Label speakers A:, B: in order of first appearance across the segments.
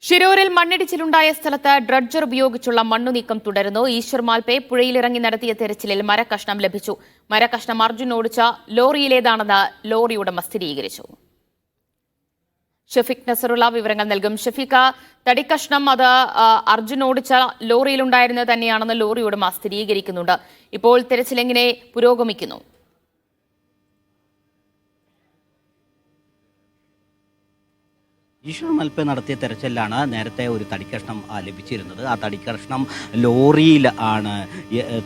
A: ഷിരൂരിൽ മണ്ണിടിച്ചിലുണ്ടായ സ്ഥലത്ത് ഡ്രഡ്ജർ ഉപയോഗിച്ചുള്ള മണ്ണുനീക്കം തുടരുന്നു. ഈശ്വർ മാൽപെ പുഴയിലിറങ്ങി നടത്തിയ തെരച്ചിലിൽ മരക്കഷ്ണം ലഭിച്ചു. മരക്കഷ്ണം അർജുൻ ഓടിച്ച ലോറിയിലേതാണെന്ന് ലോറി ഉടമ സ്ഥിരീകരിച്ചു. ഷഫീഖ് നസറുള്ള വിവരങ്ങൾ നൽകും. ഷഫീഖ, തടിക്കഷ്ണം അത് അർജുൻ ഓടിച്ച ലോറിയിലുണ്ടായിരുന്നത് തന്നെയാണെന്ന് ലോറി ഉടമ സ്ഥിരീകരിക്കുന്നുണ്ട്. ഇപ്പോൾ തെരച്ചിൽ എങ്ങനെ പുരോഗമിക്കുന്നു?
B: ഈശ്വർ മൽപ്പെ നടത്തിയ തെരച്ചിലാണ് നേരത്തെ ഒരു തടിക്കഷ്ണം ലഭിച്ചിരുന്നത്. ആ തടിക്കഷ്ണം ലോറിയിൽ ആണ്,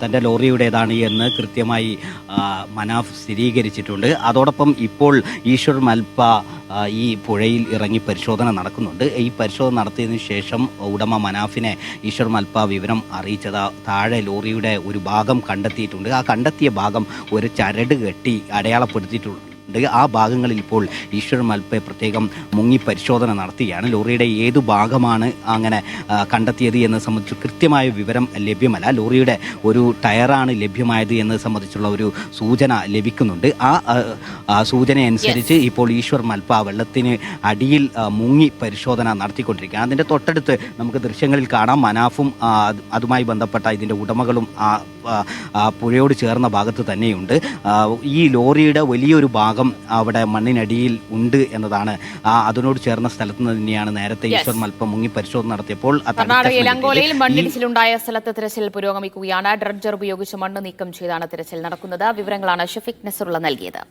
B: തൻ്റെ ലോറിയുടേതാണ് എന്ന് കൃത്യമായി മനാഫ് സ്ഥിരീകരിച്ചിട്ടുണ്ട്. അതോടൊപ്പം ഇപ്പോൾ ഈശ്വർ മൽപ്പ ഈ പുഴയിൽ ഇറങ്ങി പരിശോധന നടക്കുന്നുണ്ട്. ഈ പരിശോധന നടത്തിയതിനു ശേഷം ഉടമ മനാഫിനെ ഈശ്വർ മൽപ്പ വിവരം അറിയിച്ചത് താഴെ ലോറിയുടെ ഒരു ഭാഗം കണ്ടെത്തിയിട്ടുണ്ട്. ആ കണ്ടെത്തിയ ഭാഗം ഒരു ചരട് കെട്ടി അടയാളപ്പെടുത്തിയിട്ടുണ്ട്. ആ ഭാഗങ്ങളിൽ ഇപ്പോൾ ഈശ്വർ മൽപ്പെ പ്രത്യേകം മുങ്ങി പരിശോധന നടത്തുകയാണ്. ലോറിയുടെ ഏതു ഭാഗമാണ് അങ്ങനെ കണ്ടെത്തിയത് എന്ന് സംബന്ധിച്ച് കൃത്യമായ വിവരം ലഭ്യമല്ല. ലോറിയുടെ ഒരു ടയറാണ് ലഭ്യമായത് എന്ന് സംബന്ധിച്ചുള്ള ഒരു സൂചന ലഭിക്കുന്നുണ്ട്. ആ സൂചന അനുസരിച്ച് ഇപ്പോൾ ഈശ്വർ മൽപ്പ വെള്ളത്തിന് അടിയിൽ മുങ്ങി പരിശോധന നടത്തിക്കൊണ്ടിരിക്കുകയാണ്. അതിൻ്റെ തൊട്ടടുത്ത് നമുക്ക് ദൃശ്യങ്ങളിൽ കാണാം, മനാഫും അതുമായി ബന്ധപ്പെട്ട ഇതിൻ്റെ ഉടമകളും പുഴയോട് ചേർന്ന ഭാഗത്ത് തന്നെയുണ്ട്. ഈ ലോറിയുടെ വലിയൊരു ഭാഗം അവിടെ മണ്ണിനടിയിൽ ഉണ്ട് എന്നതാണ്. അതിനോട് ചേർന്ന സ്ഥലത്ത് തന്നെയാണ് നേരത്തെ ഈശ്വർ മൽപ്പ മുങ്ങി പരിശോധന നടത്തിയപ്പോൾ
A: കർണാടകയിൽ അങ്കോലയിൽ മണ്ണിടിച്ചിലുണ്ടായ സ്ഥലത്ത് തിരച്ചിൽ പുരോഗമിക്കുകയാണ്. ഡ്രഡ്ജർ ഉപയോഗിച്ച് മണ്ണ് നീക്കം ചെയ്താണ് തിരച്ചിൽ നടക്കുന്നത്. വിവരങ്ങളാണ് ഷഫീഖ് നസറുള്ള നൽകിയത്.